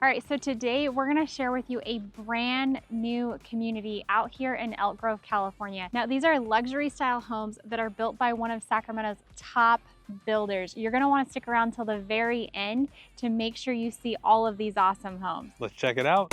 All right, so today we're gonna share with you a brand new community out here in Elk Grove, California. Now, these are luxury style homes that are built by one of Sacramento's top builders. You're gonna wanna stick around till the very end to make sure you see all of these awesome homes. Let's check it out.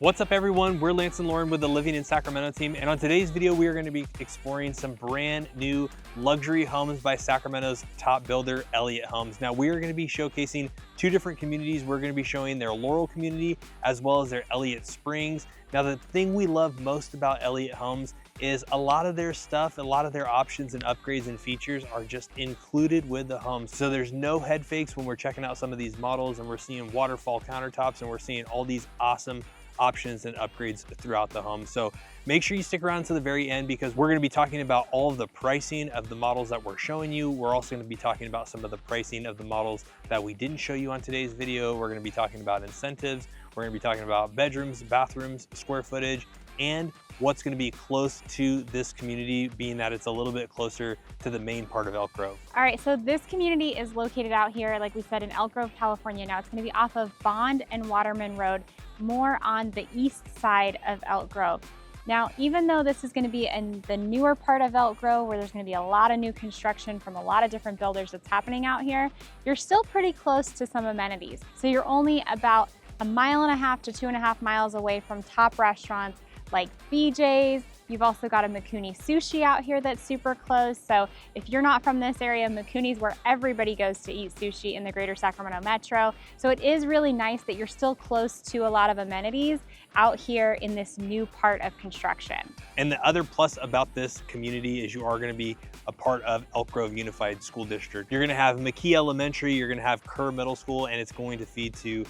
What's up everyone, we're Lance and Lauren with the Living in Sacramento team, and on today's video we are going to be exploring some brand new luxury homes by Sacramento's top builder, Elliott Homes. Now we are going to be showcasing two different communities. We're going to be showing their Laurel community as well as their Elliott Springs. Now the thing we love most about Elliott Homes is a lot of their stuff, a lot of their options and upgrades and features are just included with the home. So there's no head fakes when we're checking out some of these models, and we're seeing waterfall countertops and we're seeing all these awesome options and upgrades throughout the home. So make sure you stick around to the very end because we're going to be talking about all of the pricing of the models that we're showing you. We're also going to be talking about some of the pricing of the models that we didn't show you on today's video. We're going to be talking about incentives. We're going to be talking about bedrooms, bathrooms, square footage, and what's going to be close to this community, being that it's a little bit closer to the main part of Elk Grove. All right, so this community is located out here, like we said, in Elk Grove, California. Now it's going to be off of Bond and Waterman Road, more on the east side of Elk Grove. Now, even though this is going to be in the newer part of Elk Grove, where there's going to be a lot of new construction from a lot of different builders that's happening out here, you're still pretty close to some amenities. So you're only about 1.5 to 2.5 miles away from top restaurants like BJ's. You've also got a Mikuni Sushi out here that's super close. So if you're not from this area, Mikuni's where everybody goes to eat sushi in the greater Sacramento metro. So it is really nice that you're still close to a lot of amenities out here in this new part of construction. And the other plus about this community is you are going to be a part of Elk Grove Unified School District. You're going to have McKee Elementary, you're going to have Kerr Middle School, and it's going to feed to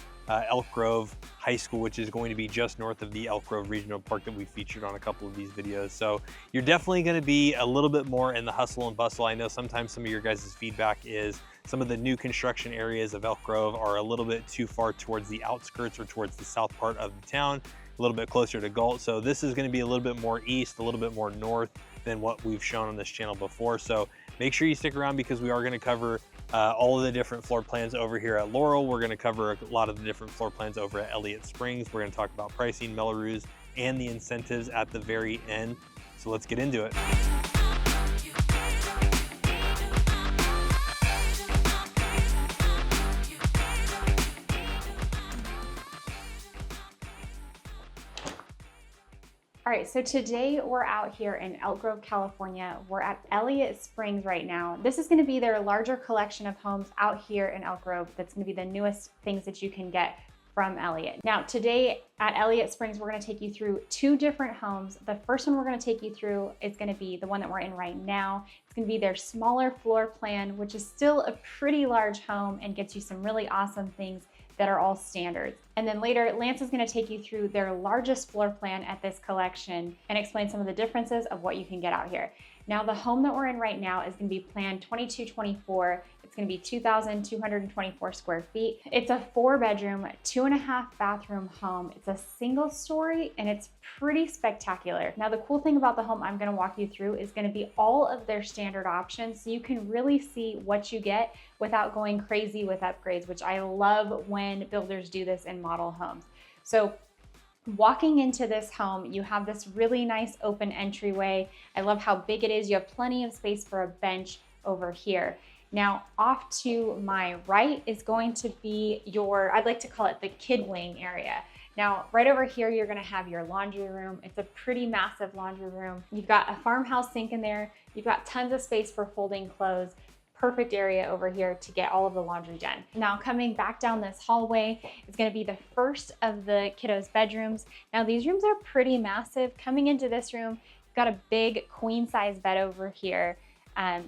Elk Grove High School, which is going to be just north of the Elk Grove Regional Park that we featured on a couple of these videos. So you're definitely going to be a little bit more in the hustle and bustle. I know sometimes some of your guys' feedback is some of the new construction areas of Elk Grove are a little bit too far towards the outskirts or towards the south part of the town, a little bit closer to Galt. So this is going to be a little bit more east, a little bit more north than what we've shown on this channel before. So make sure you stick around because we are going to cover all of the different floor plans over here at Laurel. We're going to cover a lot of the different floor plans over at Elliott Springs. We're going to talk about pricing, Melrose, and the incentives at the very end. So let's get into it. All right, so today we're out here in Elk Grove, California. We're at Elliott Springs right now. This is gonna be their larger collection of homes out here in Elk Grove. That's gonna be the newest things that you can get from Elliott. Now, today at Elliott Springs, we're gonna take you through two different homes. The first one we're gonna take you through is gonna be the one that we're in right now. It's gonna be their smaller floor plan, which is still a pretty large home and gets you some really awesome things that are all standards. And then later, Lance is going to take you through their largest floor plan at this collection and explain some of the differences of what you can get out here. Now, the home that we're in right now is going to be planned 2224. It's going to be 2,224 square feet. It's a 4-bedroom, 2.5 bathroom home. It's a single story and it's pretty spectacular. Now, the cool thing about the home I'm going to walk you through is going to be all of their standard options, so you can really see what you get without going crazy with upgrades, which I love when builders do this in model homes. So walking into this home, you have this really nice open entryway. I love how big it is. You have plenty of space for a bench over here. Now, off to my right is going to be your, I'd like to call it the kid wing area. Now, right over here, you're gonna have your laundry room. It's a pretty massive laundry room. You've got a farmhouse sink in there. You've got tons of space for folding clothes. Perfect area over here to get all of the laundry done. Now, coming back down this hallway is gonna be the first of the kiddos' bedrooms. Now, these rooms are pretty massive. Coming into this room, you've got a big queen size bed over here.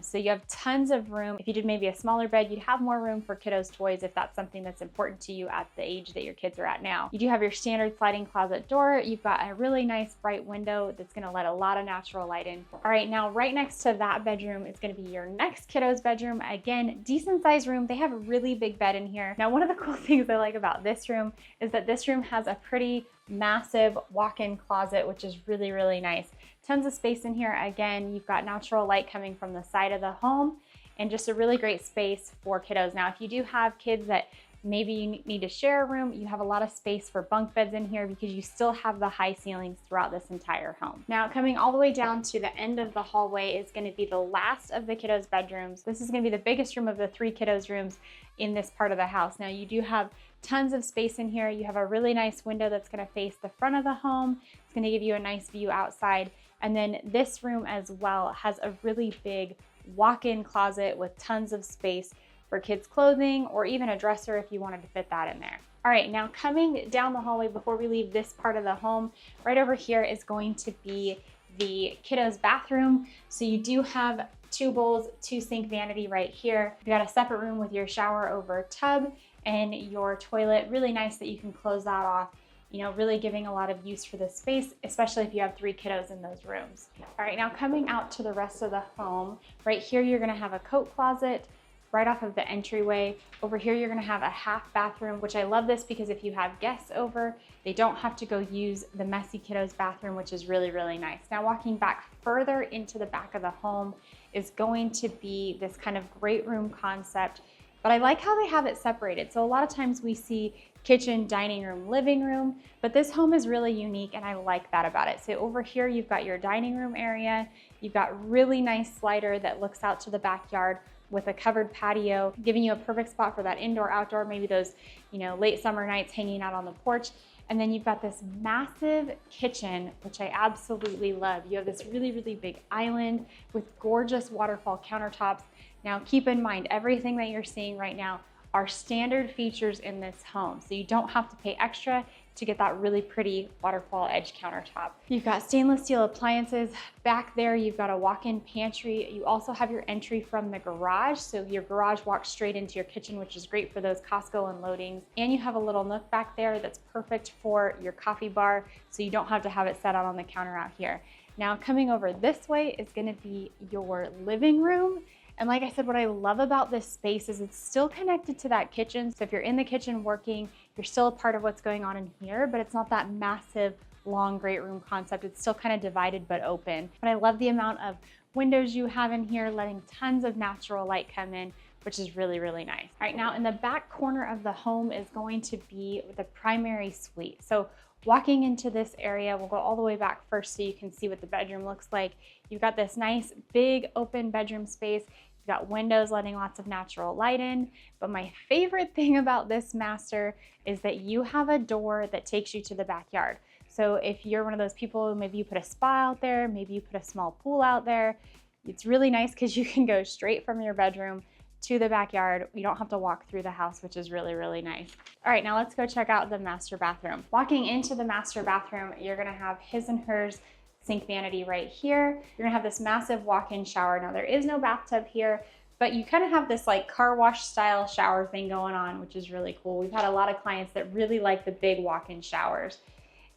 So you have tons of room. If you did maybe a smaller bed, you'd have more room for kiddos' toys if that's something that's important to you at the age that your kids are at now. You do have your standard sliding closet door. You've got a really nice bright window that's gonna let a lot of natural light in. All right, now right next to that bedroom is gonna be your next kiddo's bedroom. Again, decent sized room. They have a really big bed in here. Now, one of the cool things I like about this room is that this room has a pretty massive walk-in closet, which is really, really nice. Tons of space in here. Again, you've got natural light coming from the side of the home and just a really great space for kiddos. Now, if you do have kids that maybe you need to share a room, you have a lot of space for bunk beds in here because you still have the high ceilings throughout this entire home. Now, coming all the way down to the end of the hallway is going to be the last of the kiddos' bedrooms. This is going to be the biggest room of the 3 kiddos' rooms in this part of the house. Now, you do have tons of space in here. You have a really nice window that's going to face the front of the home. It's going to give you a nice view outside. And then this room as well has a really big walk-in closet with tons of space for kids' clothing or even a dresser if you wanted to fit that in there. All right, now coming down the hallway before we leave this part of the home, right over here is going to be the kiddos' bathroom. So you do have 2 bowls, 2 sink vanity right here. You got a separate room with your shower over tub and your toilet. Really nice that you can close that off. You know, really giving a lot of use for this space, especially if you have 3 kiddos in those rooms. All right, now coming out to the rest of the home, right here you're gonna have a coat closet right off of the entryway. Over here you're gonna have a half bathroom, which I love this because if you have guests over, they don't have to go use the messy kiddos bathroom, which is really, really nice. Now walking back further into the back of the home is going to be this kind of great room concept, but I like how they have it separated. So a lot of times we see kitchen, dining room, living room, but this home is really unique and I like that about it. So over here, you've got your dining room area. You've got really nice slider that looks out to the backyard with a covered patio, giving you a perfect spot for that indoor, outdoor, maybe those, you know, late summer nights hanging out on the porch. And then you've got this massive kitchen, which I absolutely love. You have this really, really big island with gorgeous waterfall countertops. Now keep in mind, everything that you're seeing right now are standard features in this home. So you don't have to pay extra to get that really pretty waterfall edge countertop. You've got stainless steel appliances. Back there, you've got a walk-in pantry. You also have your entry from the garage. So your garage walks straight into your kitchen, which is great for those Costco unloadings. And you have a little nook back there that's perfect for your coffee bar. So you don't have to have it set out on the counter out here. Now coming over this way is gonna be your living room. And like I said, what I love about this space is it's still connected to that kitchen. So if you're in the kitchen working, you're still a part of what's going on in here, but it's not that massive, long, great room concept. It's still kind of divided but open. But I love the amount of windows you have in here, letting tons of natural light come in, which is really, really nice. All right, now in the back corner of the home is going to be the primary suite. So walking into this area, we'll go all the way back first so you can see what the bedroom looks like. You've got this nice big open bedroom space. You've got windows letting lots of natural light in. But my favorite thing about this master is that you have a door that takes you to the backyard. So if you're one of those people, maybe you put a spa out there, maybe you put a small pool out there, it's really nice because you can go straight from your bedroom to the backyard. You don't have to walk through the house, which is really, really nice. All right, now let's go check out the master bathroom. Walking into the master bathroom, you're gonna have his and hers sink vanity right here. You're gonna have this massive walk-in shower. Now there is no bathtub here, but you kind of have this like car wash style shower thing going on, which is really cool. We've had a lot of clients that really like the big walk-in showers.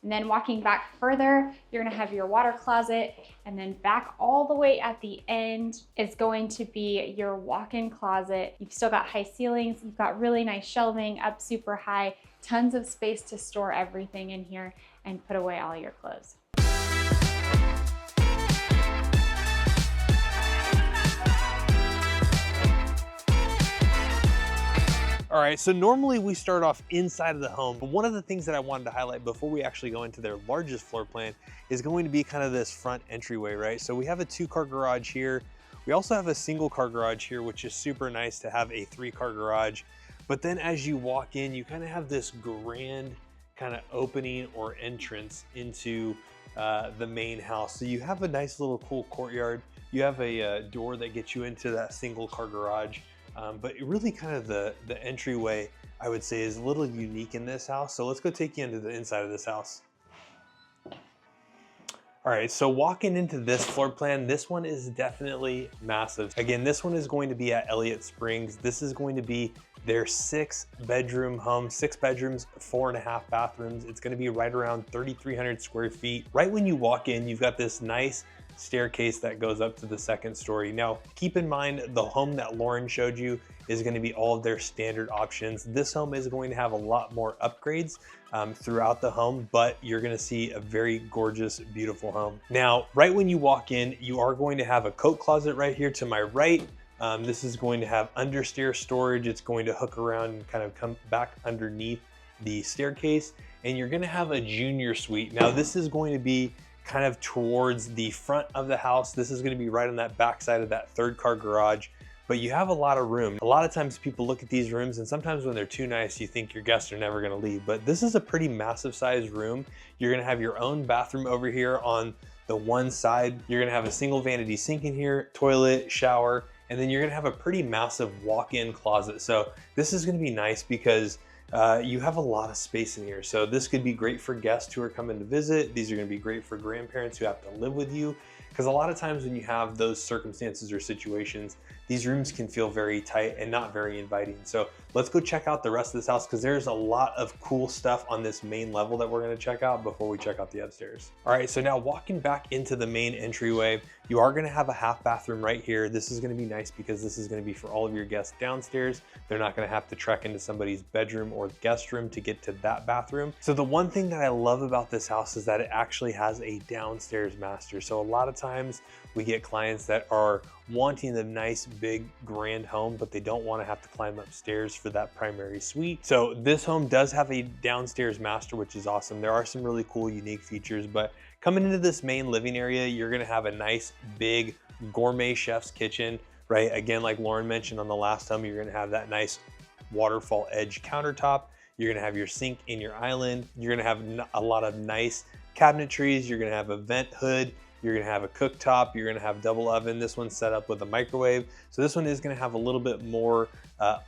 And then walking back further, you're gonna have your water closet, and then back all the way at the end is going to be your walk-in closet. You've still got high ceilings, you've got really nice shelving up super high, tons of space to store everything in here and put away all your clothes. All right, so normally we start off inside of the home, but one of the things that I wanted to highlight before we actually go into their largest floor plan is going to be kind of this front entryway, right? So we have a 2-car garage here. We also have a single car garage here, which is super nice to have a 3-car garage. But then as you walk in, you kind of have this grand kind of opening or entrance into the main house. So you have a nice little cool courtyard. You have a door that gets you into that single car garage. But really kind of the entryway, I would say, is a little unique in this house. So let's go take you into the inside of this house. All right, so walking into this floor plan, this one is definitely massive. Again, this one is going to be at Elliott Springs. This is going to be their 6-bedroom home, 6 bedrooms, 4.5 bathrooms. It's gonna be right around 3,300 square feet. Right when you walk in, you've got this nice staircase that goes up to the 2nd story. Now, keep in mind, the home that Lauren showed you is gonna be all of their standard options. This home is going to have a lot more upgrades throughout the home, but you're gonna see a very gorgeous, beautiful home. Now, right when you walk in, you are going to have a coat closet right here to my right. This is going to have understair storage. It's going to hook around and kind of come back underneath the staircase. And you're gonna have a junior suite. Now, this is going to be kind of towards the front of the house. This is gonna be right on that back side of that 3rd-car garage. But you have a lot of room. A lot of times people look at these rooms, and sometimes when they're too nice, you think your guests are never gonna leave. But this is a pretty massive sized room. You're gonna have your own bathroom over here on the one side. You're gonna have a single vanity sink in here, toilet, shower, and then you're gonna have a pretty massive walk-in closet. So this is gonna be nice because you have a lot of space in here. So this could be great for guests who are coming to visit. These are gonna be great for grandparents who have to live with you. Because a lot of times when you have those circumstances or situations, these rooms can feel very tight and not very inviting. So let's go check out the rest of this house, because there's a lot of cool stuff on this main level that we're gonna check out before we check out the upstairs. All right, so now walking back into the main entryway, you are gonna have a half bathroom right here. This is gonna be nice because this is gonna be for all of your guests downstairs. They're not gonna have to trek into somebody's bedroom or guest room to get to that bathroom. So the one thing that I love about this house is that it actually has a downstairs master. So a lot of times we get clients that are wanting the nice big grand home, but they don't want to have to climb upstairs for that primary suite. So this home does have a downstairs master, which is awesome. There are some really cool, unique features, but coming into this main living area, you're gonna have a nice big gourmet chef's kitchen, right? Again, like Lauren mentioned on the last home, you're gonna have that nice waterfall edge countertop. You're gonna have your sink in your island. You're gonna have a lot of nice cabinetries. You're gonna have a vent hood. You're gonna have a cooktop. You're gonna have double oven. This one's set up with a microwave. So this one is gonna have a little bit more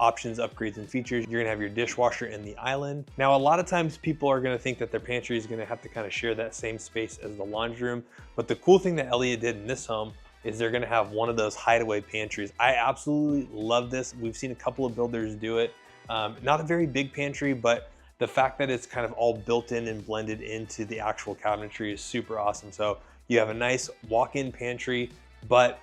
options, upgrades, and features. You're gonna have your dishwasher in the island. Now, a lot of times people are gonna think that their pantry is gonna have to kind of share that same space as the laundry room. But the cool thing that Elliott did in this home is they're gonna have one of those hideaway pantries. I absolutely love this. We've seen a couple of builders do it. Not a very big pantry, but the fact that it's kind of all built in and blended into the actual cabinetry is super awesome. So you have a nice walk-in pantry, but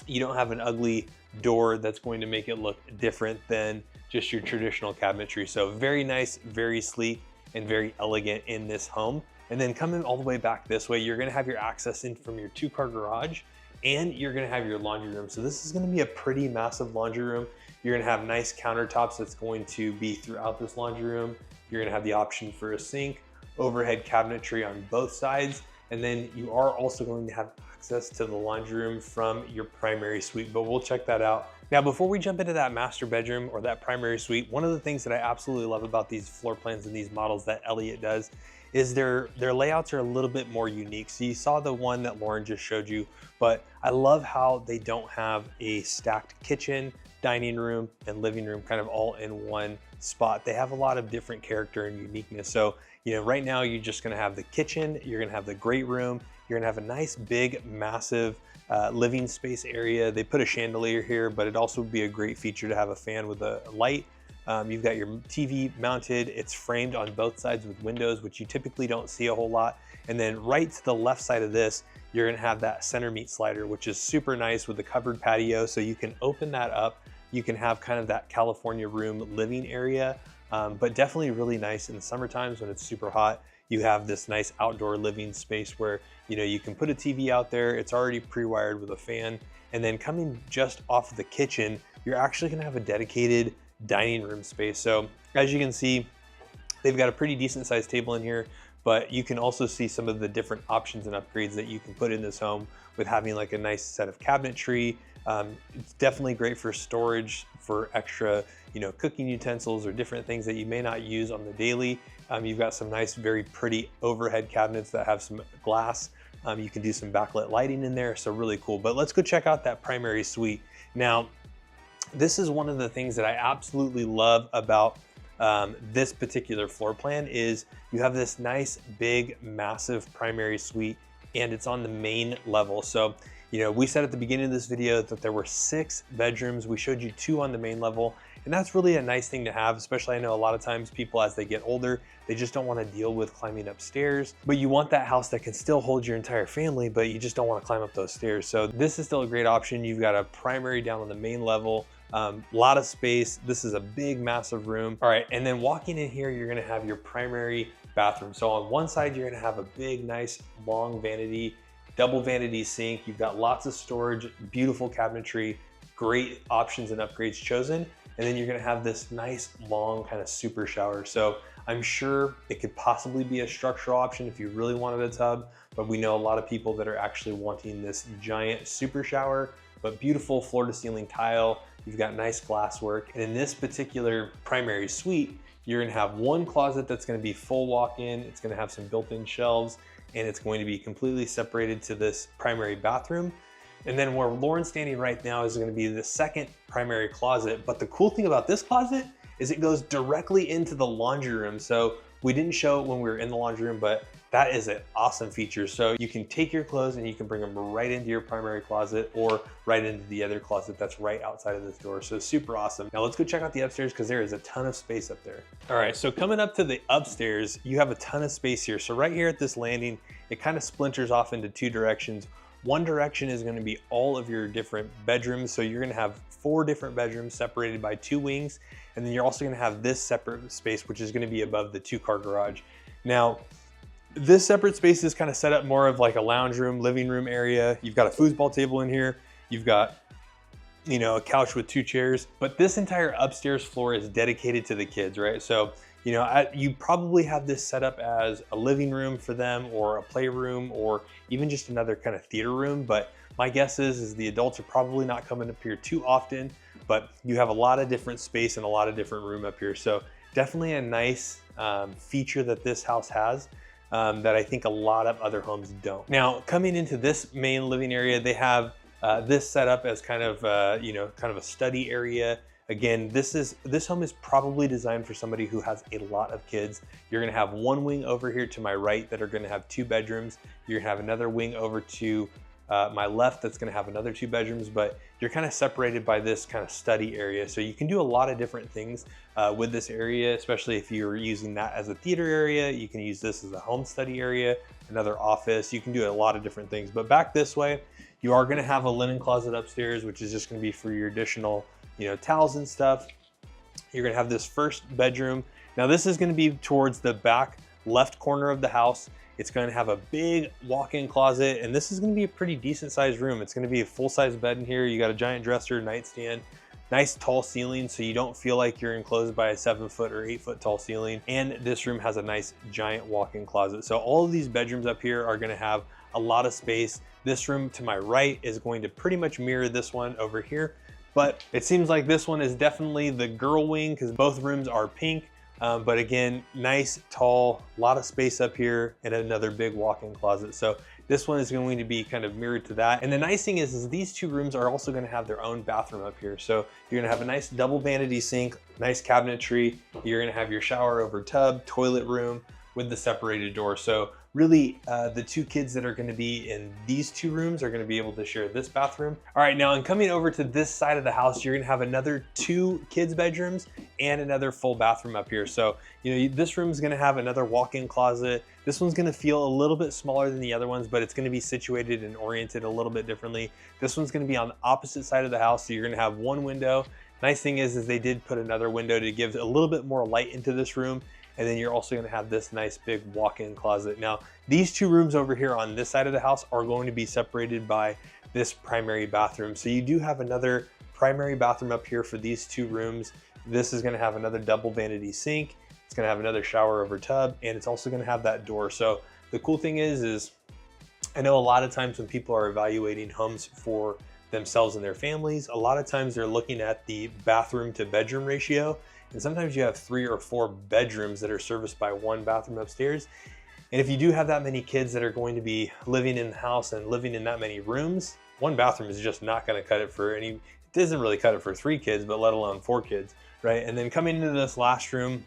you don't have an ugly door that's going to make it look different than just your traditional cabinetry. So very nice, very sleek, and very elegant in this home. And then coming all the way back this way, you're gonna have your access in from your 2-car garage, and you're gonna have your laundry room. So this is gonna be a pretty massive laundry room. You're gonna have nice countertops that's going to be throughout this laundry room. You're gonna have the option for a sink, overhead cabinetry on both sides, and then you are also going to have access to the laundry room from your primary suite, but we'll check that out. Now, before we jump into that master bedroom or that primary suite, one of the things that I absolutely love about these floor plans and these models that Elliott does is their layouts are a little bit more unique. So you saw the one that Lauren just showed you, but I love how they don't have a stacked kitchen, dining room, and living room kind of all in one spot. They have a lot of different character and uniqueness. So, you know, right now you're just gonna have the kitchen, you're gonna have the great room, you're gonna have a nice, big, massive living space area. They put a chandelier here, but it also would be a great feature to have a fan with a light. You've got your TV mounted. It's framed on both sides with windows, which you typically don't see a whole lot. And then right to the left side of this, you're gonna have that center meat slider, which is super nice with the covered patio. So you can open that up. You can have kind of that California room living area, but definitely really nice in the summer times when it's super hot. You have this nice outdoor living space where, you know, you can put a TV out there. It's already pre-wired with a fan. And then coming just off of the kitchen, you're actually gonna have a dedicated dining room space. So as you can see, they've got a pretty decent sized table in here, but you can also see some of the different options and upgrades that you can put in this home with having like a nice set of cabinetry. It's definitely great for storage for extra, you know, cooking utensils or different things that you may not use on the daily. You've got some nice, very pretty overhead cabinets that have some glass. You can do some backlit lighting in there, so really cool. But let's go check out that primary suite. Now, this is one of the things that I absolutely love about this particular floor plan is you have this nice, big, massive primary suite and it's on the main level. So, you know, we said at the beginning of this video that there were 6 bedrooms. We showed you 2 on the main level, and that's really a nice thing to have, especially I know a lot of times people, as they get older, they just don't want to deal with climbing upstairs, but you want that house that can still hold your entire family, but you just don't want to climb up those stairs. So this is still a great option. You've got a primary down on the main level, lot of space. This is a big, massive room. All right, and then walking in here, you're gonna have your primary bathroom. So on one side, you're gonna have a big, nice, long vanity, double vanity sink. You've got lots of storage, beautiful cabinetry, great options and upgrades chosen. And then you're gonna have this nice, long kind of super shower. So I'm sure it could possibly be a structural option if you really wanted a tub, but we know a lot of people that are actually wanting this giant super shower, but beautiful floor to ceiling tile. You've got nice glass work. And in this particular primary suite, you're gonna have one closet that's gonna be full walk-in. It's gonna have some built-in shelves, and it's going to be completely separated to this primary bathroom. And then where Lauren's standing right now is gonna be the second primary closet. But the cool thing about this closet is it goes directly into the laundry room. So we didn't show it when we were in the laundry room, but that is an awesome feature. So you can take your clothes and you can bring them right into your primary closet or right into the other closet that's right outside of this door. So super awesome. Now let's go check out the upstairs because there is a ton of space up there. All right, so coming up to the upstairs, you have a ton of space here. So right here at this landing, it kind of splinters off into 2 directions. One direction is gonna be all of your different bedrooms. So you're gonna have 4 different bedrooms separated by 2 wings. And then you're also gonna have this separate space, which is gonna be above the 2-car garage. Now, this separate space is kind of set up more of like a lounge room, living room area. You've got a foosball table in here. You've got, you know, a couch with 2 chairs, but this entire upstairs floor is dedicated to the kids, right? So, you know, you probably have this set up as a living room for them or a playroom or even just another kind of theater room. But my guess is the adults are probably not coming up here too often, but you have a lot of different space and a lot of different room up here. So definitely a nice feature that this house has that I think a lot of other homes don't. Now, coming into this main living area, they have this set up as kind of, you know, kind of a study area. Again, this home is probably designed for somebody who has a lot of kids. You're gonna have one wing over here to my right that are gonna have 2 bedrooms. You're gonna have another wing over to my left that's gonna have another 2 bedrooms, but you're kind of separated by this kind of study area. So you can do a lot of different things with this area, especially if you're using that as a theater area. You can use this as a home study area, another office. You can do a lot of different things. But back this way, you are gonna have a linen closet upstairs, which is just gonna be for your additional, you know, towels and stuff. You're gonna have this first bedroom. Now this is gonna be towards the back left corner of the house. It's gonna have a big walk-in closet, and this is gonna be a pretty decent sized room. It's gonna be a full-size bed in here. You got a giant dresser, nightstand, nice tall ceiling, so you don't feel like you're enclosed by a 7-foot or 8-foot tall ceiling. And this room has a nice giant walk-in closet. So all of these bedrooms up here are gonna have a lot of space. This room to my right is going to pretty much mirror this one over here. But it seems like this one is definitely the girl wing because both rooms are pink. But again, nice, tall, lot of space up here and another big walk-in closet. So this one is going to be kind of mirrored to that. And the nice thing is these 2 rooms are also gonna have their own bathroom up here. So you're gonna have a nice double vanity sink, nice cabinetry. You're gonna have your shower over tub, toilet room with the separated door. So really the 2 kids that are gonna be in these 2 rooms are gonna be able to share this bathroom. All right, now in coming over to this side of the house, you're gonna have another 2 kids bedrooms and another full bathroom up here. So, you know, this room is gonna have another walk-in closet. This one's gonna feel a little bit smaller than the other ones, but it's gonna be situated and oriented a little bit differently. This one's gonna be on the opposite side of the house. So you're gonna have one window. Nice thing is they did put another window to give a little bit more light into this room. And then you're also gonna have this nice big walk-in closet. Now, these 2 rooms over here on this side of the house are going to be separated by this primary bathroom. So you do have another primary bathroom up here for these 2 rooms. This is gonna have another double vanity sink. It's gonna have another shower over tub, and it's also gonna have that door. So the cool thing is I know a lot of times when people are evaluating homes for themselves and their families, a lot of times they're looking at the bathroom to bedroom ratio. And sometimes you have 3 or 4 bedrooms that are serviced by 1 bathroom upstairs. And if you do have that many kids that are going to be living in the house and living in that many rooms, 1 bathroom is just not gonna cut it for any, it doesn't really cut it for 3 kids, but let alone 4 kids, right? And then coming into this last room,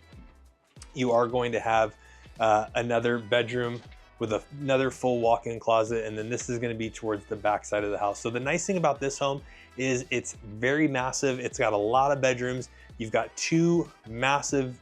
you are going to have another bedroom with another full walk-in closet, and then this is going to be towards the back side of the house. So the nice thing about this home is it's very massive. It's got a lot of bedrooms. You've got two massive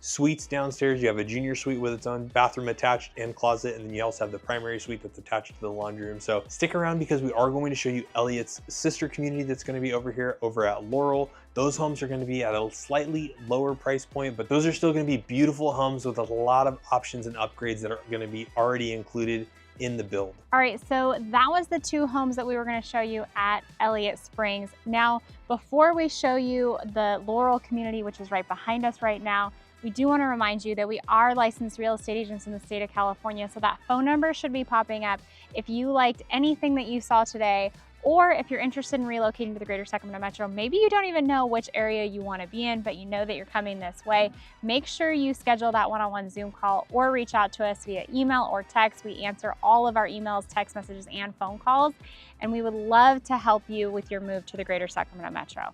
suites downstairs. You have a junior suite with its own bathroom attached and closet, and then you also have the primary suite that's attached to the laundry room. So stick around because we are going to show you Elliott's sister community that's going to be over here over at Laurel. Those homes are going to be at a slightly lower price point, but those are still going to be beautiful homes with a lot of options and upgrades that are going to be already included in the build. All right, so that was the two homes that we were going to show you at Elliott Springs. Now, before we show you the Laurel community, which is right behind us right now, we do want to remind you that we are licensed real estate agents in the state of California, so that phone number should be popping up if you liked anything that you saw today, or if you're interested in relocating to the greater Sacramento metro. Maybe you don't even know which area you want to be in, but you know that you're coming this way. Make sure you schedule that one-on-one Zoom call or reach out to us via email or text. We answer all of our emails, text messages, and phone calls, and we would love to help you with your move to the greater Sacramento metro.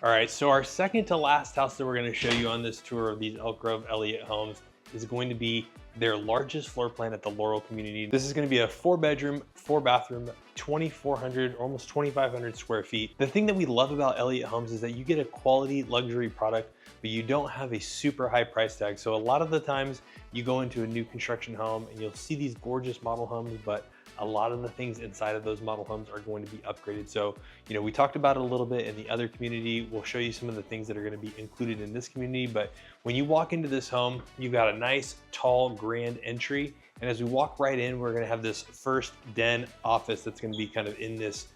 All right, so our second to last house that we're going to show you on this tour of these Elk Grove Elliott homes is going to be their largest floor plan at the Laurel community. This is going to be a 4-bedroom, 4-bathroom, 2,400, almost 2,500 square feet. The thing that we love about Elliott Homes is that you get a quality luxury product, but you don't have a super high price tag. So a lot of the times you go into a new construction home and you'll see these gorgeous model homes, but a lot of the things inside of those model homes are going to be upgraded. So, you know, we talked about it a little bit in the other community. We'll show you some of the things that are going to be included in this community. But when you walk into this home, you've got a nice, tall, grand entry. And as we walk right in, we're going to have this first den office that's going to be kind of in this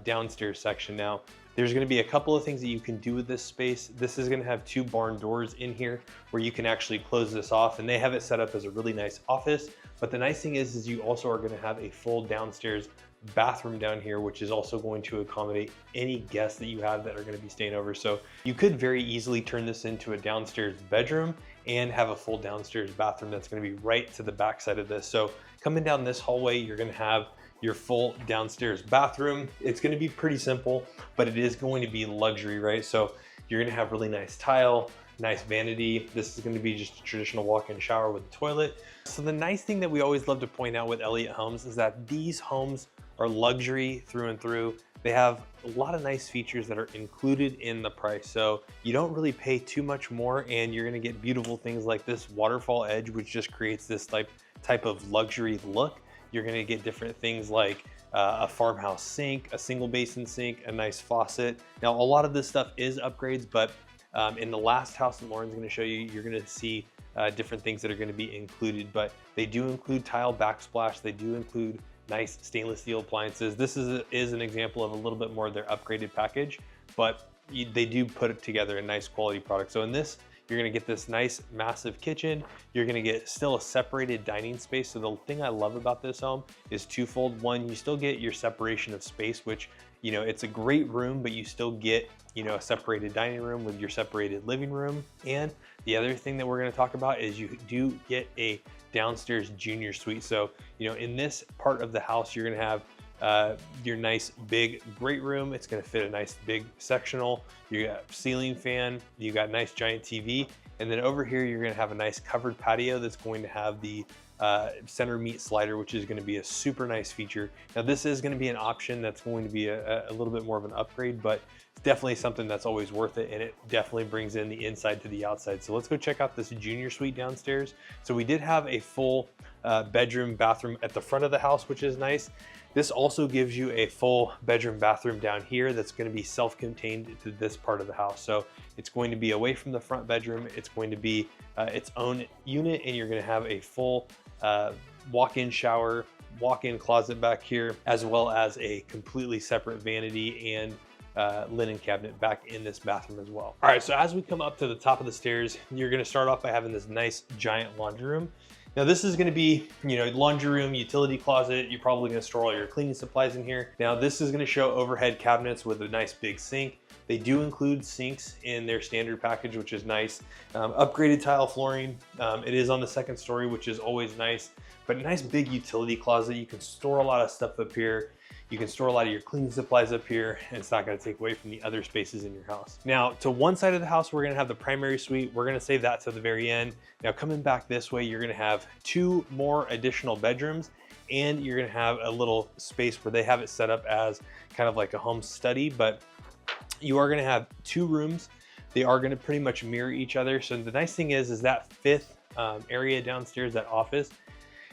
downstairs section. Now, there's going to be a couple of things that you can do with this space. This is going to have 2 barn doors in here where you can actually close this off, and they have it set up as a really nice office. But the nice thing is you also are going to have a full downstairs bathroom down here, which is also going to accommodate any guests that you have that are going to be staying over. So you could very easily turn this into a downstairs bedroom and have a full downstairs bathroom that's going to be right to the back side of this. So coming down this hallway, you're going to have your full downstairs bathroom. It's going to be pretty simple, but it is going to be luxury, right? So you're going to have really nice tile, nice vanity. This is going to be just a traditional walk-in shower with a toilet. So the nice thing that we always love to point out with Elliott Homes is that these homes are luxury through and through. They have a lot of nice features that are included in the price. So you don't really pay too much more, and you're going to get beautiful things like this waterfall edge, which just creates this type of luxury look. You're going to get different things like a farmhouse sink, a single basin sink, a nice faucet. Now, a lot of this stuff is upgrades, but in the last house that Lauren's going to show you, you're going to see different things that are going to be included, but they do include tile backsplash. They do include nice stainless steel appliances. This is an example of a little bit more of their upgraded package, but they do put it together a nice quality product. So in this, you're gonna get this nice massive kitchen. You're gonna get still a separated dining space. So the thing I love about this home is twofold. One, you still get your separation of space, which, you know, it's a great room, but you still get, you know, a separated dining room with your separated living room. And the other thing that we're gonna talk about is you do get a downstairs junior suite. So, you know, in this part of the house, you're gonna have your nice big great room. It's going to fit a nice big sectional. You got ceiling fan, you got nice giant TV, and then over here you're going to have a nice covered patio that's going to have the center meat slider, which is going to be a super nice feature. Now this is going to be an option that's going to be a little bit more of an upgrade, but it's definitely something that's always worth it, and it definitely brings in the inside to the outside. So let's go check out this junior suite downstairs. So we did have a full bedroom bathroom at the front of the house, which is nice. This also gives you a full bedroom bathroom down here that's going to be self-contained to this part of the house. So it's going to be away from the front bedroom. It's going to be its own unit, and you're going to have a full walk-in shower, walk-in closet back here, as well as a completely separate vanity and linen cabinet back in this bathroom as well. All right, so as we come up to the top of the stairs, you're going to start off by having this nice giant laundry room. Now this is gonna be, laundry room, utility closet. You're probably gonna store all your cleaning supplies in here. Now this is gonna show overhead cabinets with a nice big sink. They do include sinks in their standard package, which is nice. Upgraded tile flooring. It is on the second story, which is always nice, but a nice big utility closet. You can store a lot of stuff up here. You can store a lot of your cleaning supplies up here, and it's not gonna take away from the other spaces in your house. Now, to one side of the house, we're gonna have the primary suite. We're gonna save that to the very end. Now, coming back this way, you're gonna have 2 more additional bedrooms, and you're gonna have a little space where they have it set up as kind of like a home study, but you are gonna have 2 rooms. They are gonna pretty much mirror each other. So the nice thing is that 5th area downstairs, that office,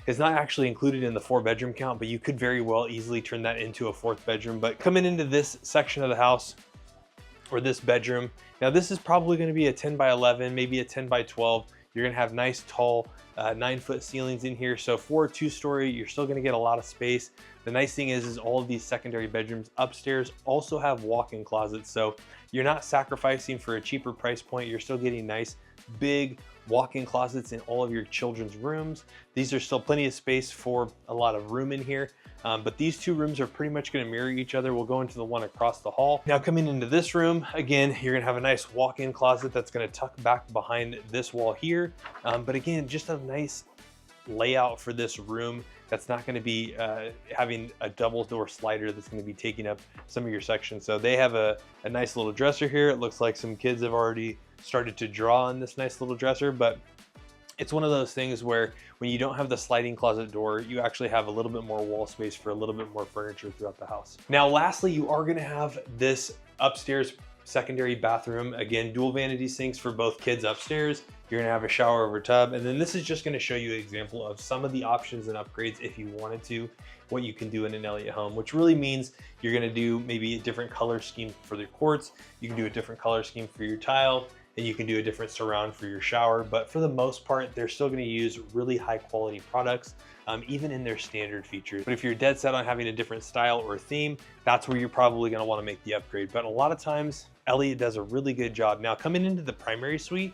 is not actually included in the 4-bedroom count, but you could very well easily turn that into a 4th bedroom. But coming into this section of the house, or this bedroom, now this is probably gonna be a 10 by 11, maybe a 10 by 12. You're gonna have nice tall 9-foot ceilings in here. So for a 2-story, you're still gonna get a lot of space. The nice thing is all of these secondary bedrooms upstairs also have walk-in closets. So you're not sacrificing for a cheaper price point. You're still getting nice, big walk-in closets in all of your children's rooms. These are still plenty of space for a lot of room in here. But these 2 rooms are pretty much gonna mirror each other. We'll go into the one across the hall. Now coming into this room, again, you're gonna have a nice walk-in closet that's gonna tuck back behind this wall here. But again, just a nice layout for this room that's not gonna be having a double door slider that's gonna be taking up some of your sections. So they have a nice little dresser here. It looks like some kids have already started to draw on this nice little dresser, but it's one of those things where when you don't have the sliding closet door, you actually have a little bit more wall space for a little bit more furniture throughout the house. Now, lastly, you are gonna have this upstairs secondary bathroom. Again, dual vanity sinks for both kids upstairs. You're gonna have a shower over tub. And then this is just gonna show you an example of some of the options and upgrades if you wanted to, what you can do in an Elliott home, which really means you're gonna do maybe a different color scheme for the quartz. You can do a different color scheme for your tile, and you can do a different surround for your shower. But for the most part, they're still gonna use really high quality products, even in their standard features. But if you're dead set on having a different style or theme, that's where you're probably gonna wanna make the upgrade. But a lot of times, Elliott does a really good job. Now, coming into the primary suite,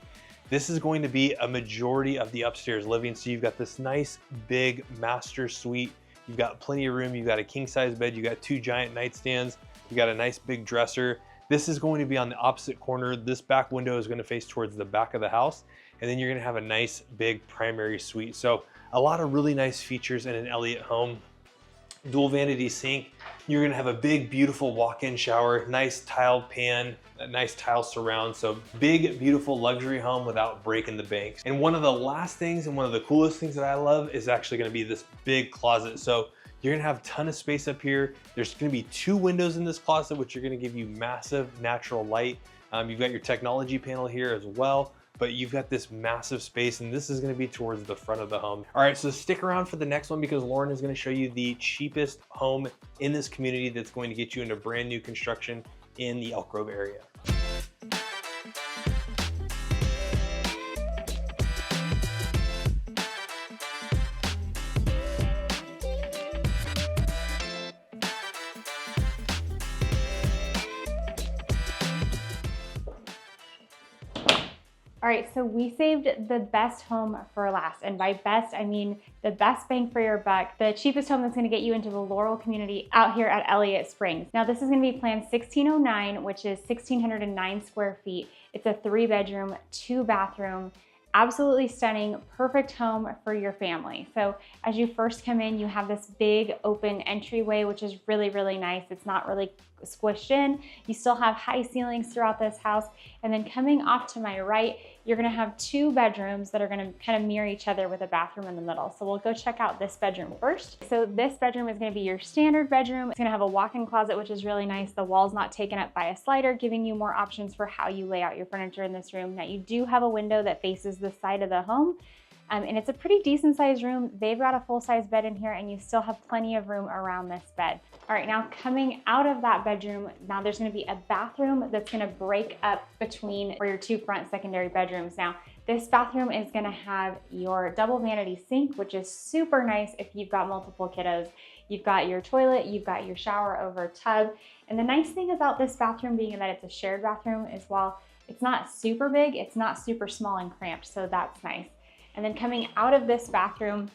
this is going to be a majority of the upstairs living. So you've got this nice big master suite. You've got plenty of room. You've got a king size bed. You've got 2 giant nightstands. You've got a nice big dresser. This is going to be on the opposite corner. This back window is going to face towards the back of the house. And then you're going to have a nice big primary suite. So a lot of really nice features in an Elliott home. Dual vanity sink. You're going to have a big, beautiful walk-in shower, nice tile pan, a nice tile surround. So big, beautiful luxury home without breaking the bank. And one of the last things and one of the coolest things that I love is actually going to be this big closet. So you're gonna have a ton of space up here. There's gonna be 2 windows in this closet, which are gonna give you massive natural light. You've got your technology panel here as well, but you've got this massive space, and this is gonna be towards the front of the home. All right, so stick around for the next one because Lauren is gonna show you the cheapest home in this community that's going to get you into brand new construction in the Elk Grove area. All right, so we saved the best home for last. And by best, I mean the best bang for your buck, the cheapest home that's gonna get you into the Laurel community out here at Elliott Springs. Now this is gonna be planned 1609, which is 1,609 square feet. It's a 3-bedroom, 2-bathroom, absolutely stunning, perfect home for your family. So as you first come in, you have this big open entryway, which is really, really nice. It's not really squished in. You still have high ceilings throughout this house. And then coming off to my right, you're gonna have 2 bedrooms that are gonna kind of mirror each other with a bathroom in the middle. So we'll go check out this bedroom first. So this bedroom is gonna be your standard bedroom. It's gonna have a walk-in closet, which is really nice. The wall's not taken up by a slider, giving you more options for how you lay out your furniture in this room. Now you do have a window that faces the side of the home. And it's a pretty decent sized room. They've got a full-size bed in here and you still have plenty of room around this bed. All right, now coming out of that bedroom, now there's gonna be a bathroom that's gonna break up between your 2 front secondary bedrooms. Now, this bathroom is gonna have your double vanity sink, which is super nice if you've got multiple kiddos. You've got your toilet, you've got your shower over tub. And the nice thing about this bathroom being that it's a shared bathroom is while it's not super big, it's not super small and cramped, so that's nice. And then coming out of this bathroom,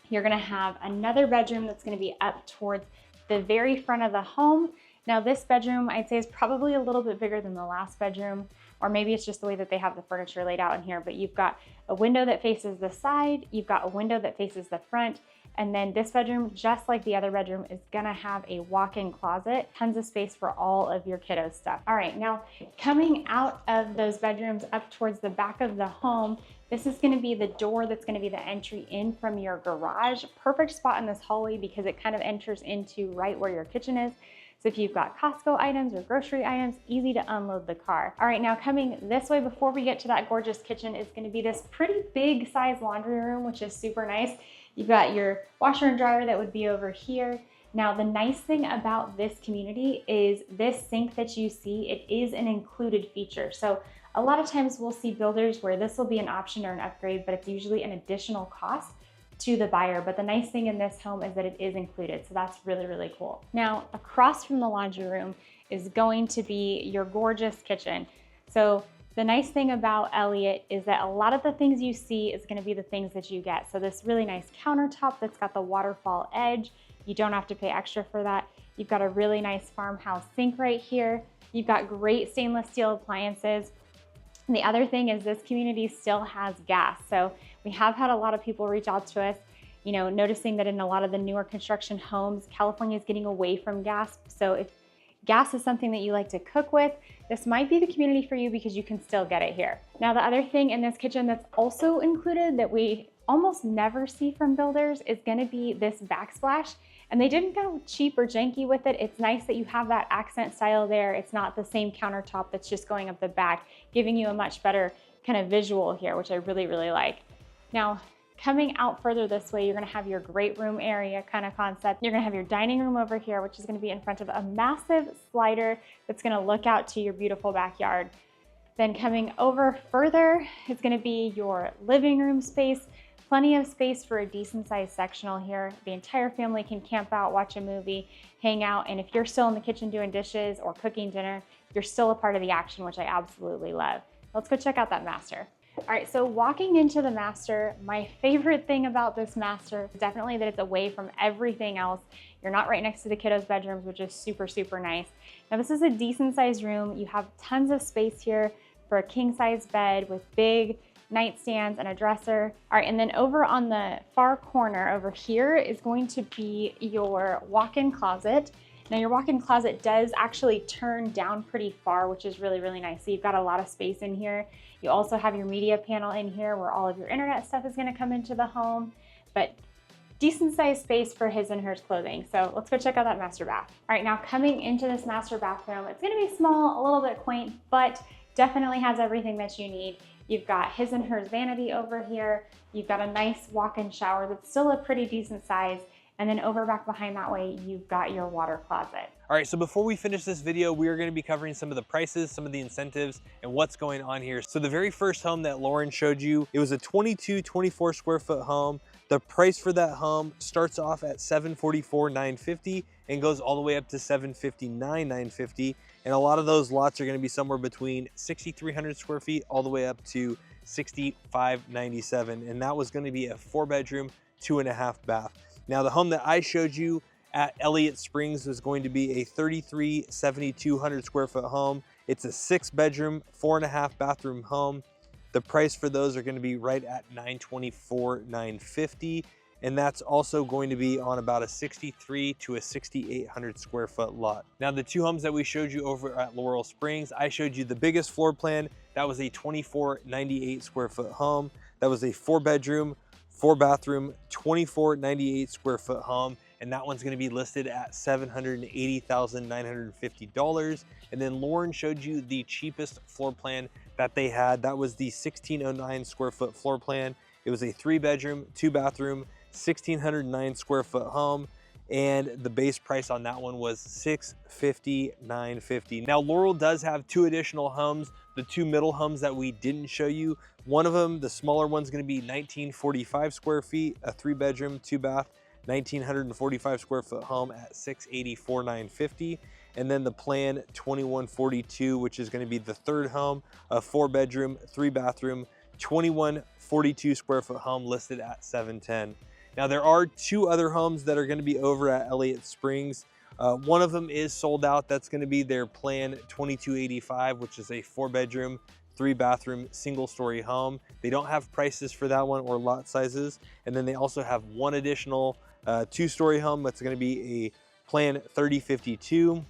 you're gonna have another bedroom that's gonna be up towards the very front of the home. Now this bedroom, I'd say, is probably a little bit bigger than the last bedroom, or maybe it's just the way that they have the furniture laid out in here, but you've got a window that faces the side, you've got a window that faces the front, and then this bedroom, just like the other bedroom, is gonna have a walk-in closet, tons of space for all of your kiddos' stuff. All right, now coming out of those bedrooms up towards the back of the home, this is gonna be the door that's gonna be the entry in from your garage. Perfect spot in this hallway because it kind of enters into right where your kitchen is. So if you've got Costco items or grocery items, easy to unload the car. All right, now coming this way before we get to that gorgeous kitchen is gonna be this pretty big size laundry room, which is super nice. You've got your washer and dryer that would be over here. Now, the nice thing about this community is this sink that you see, it is an included feature. So a lot of times we'll see builders where this will be an option or an upgrade, but it's usually an additional cost to the buyer. But the nice thing in this home is that it is included. So that's really, really cool. Now, across from the laundry room is going to be your gorgeous kitchen. So the nice thing about Elliott is that a lot of the things you see is gonna be the things that you get. So this really nice countertop that's got the waterfall edge. You don't have to pay extra for that. You've got a really nice farmhouse sink right here. You've got great stainless steel appliances. And the other thing is this community still has gas. So we have had a lot of people reach out to us, you know, noticing that in a lot of the newer construction homes, California is getting away from gas. So if gas is something that you like to cook with, this might be the community for you because you can still get it here. Now, the other thing in this kitchen that's also included that we almost never see from builders is gonna be this backsplash. And they didn't go cheap or janky with it. It's nice that you have that accent style there. It's not the same countertop that's just going up the back, giving you a much better kind of visual here, which I really, really like. Now, coming out further this way, you're gonna have your great room area kind of concept. You're gonna have your dining room over here, which is gonna be in front of a massive slider that's gonna look out to your beautiful backyard. Then coming over further, it's gonna be your living room space. Plenty of space for a decent sized sectional here. The entire family can camp out, watch a movie, hang out, and if you're still in the kitchen doing dishes or cooking dinner, you're still a part of the action, which I absolutely love. Let's go check out that master. All right, so walking into the master, my favorite thing about this master is definitely that it's away from everything else. You're not right next to the kiddos' bedrooms, which is super, super nice. Now, this is a decent sized room. You have tons of space here for a king size bed with big nightstands and a dresser. All right, and then over on the far corner over here is going to be your walk-in closet. Now your walk-in closet does actually turn down pretty far, which is really, really nice. So you've got a lot of space in here. You also have your media panel in here where all of your internet stuff is gonna come into the home, but decent sized space for his and hers clothing. So let's go check out that master bath. All right, now coming into this master bathroom, it's gonna be small, a little bit quaint, but definitely has everything that you need. You've got his and hers vanity over here. You've got a nice walk-in shower that's still a pretty decent size. And then over back behind that way, you've got your water closet. All right, so before we finish this video, we are gonna be covering some of the prices, some of the incentives, and what's going on here. So the very first home that Lauren showed you, it was a 24 square foot home. The price for that home starts off at $744,950 and goes all the way up to $759,950. And a lot of those lots are gonna be somewhere between 6,300 square feet all the way up to 6,597. And that was gonna be a 4-bedroom, 2.5 bath. Now the home that I showed you at Elliott Springs was going to be a 7,200 square foot home. It's a 6-bedroom, 4.5 bathroom home. The price for those are gonna be right at $924,950. And that's also going to be on about a 63 to a 6,800 square foot lot. Now the two homes that we showed you over at Laurel Springs, I showed you the biggest floor plan. That was a 2,498 square foot home. That was a 4-bedroom, 4-bathroom, 2,498 square foot home. And that one's gonna be listed at $780,950. And then Lauren showed you the cheapest floor plan that they had. That was the 1,609 square foot floor plan. It was a 3-bedroom, 2-bathroom, 1,609 square foot home, and the base price on that one was $650,950. Now Laurel does have 2 additional homes, the 2 middle homes that we didn't show you. One of them, the smaller one's gonna be 1,945 square feet, a 3-bedroom, 2-bath, 1,945 square foot home at $684,950. And then the plan 2142, which is gonna be the 3rd home, a 4-bedroom, 3-bathroom, 2142 square foot home listed at $710,000. Now there are 2 other homes that are going to be over at Elliott Springs. One of them is sold out. That's going to be their Plan 2285, which is a 4-bedroom, 3-bathroom, single-story home. They don't have prices for that one or lot sizes. And then they also have one additional 2-story home that's going to be a Plan 3052.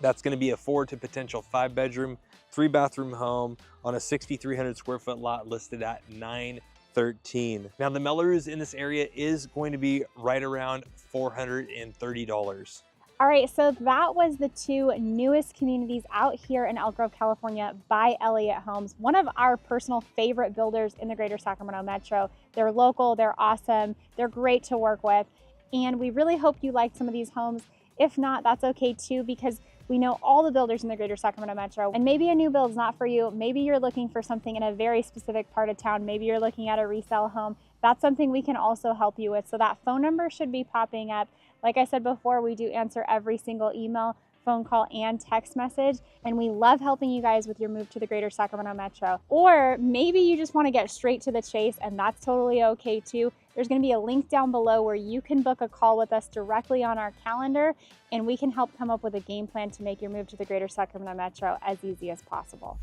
That's going to be a 4 to potential 5-bedroom, 3-bathroom home on a 6,300 square foot lot listed at $913,000. Now the Melrose in this area is going to be right around $430. All right, so that was the 2 newest communities out here in Elk Grove, California by Elliott Homes, one of our personal favorite builders in the greater Sacramento metro. They're local, they're awesome, they're great to work with, and we really hope you liked some of these homes. If not, that's okay too, because we know all the builders in the greater Sacramento metro, and maybe a new build is not for you. Maybe you're looking for something in a very specific part of town. Maybe you're looking at a resale home. That's something we can also help you with. So that phone number should be popping up. Like I said before, we do answer every single email, phone call, and text message, and we love helping you guys with your move to the greater Sacramento metro. Or maybe you just want to get straight to the chase, and that's totally okay too. There's going to be a link down below where you can book a call with us directly on our calendar, and we can help come up with a game plan to make your move to the greater Sacramento metro as easy as possible.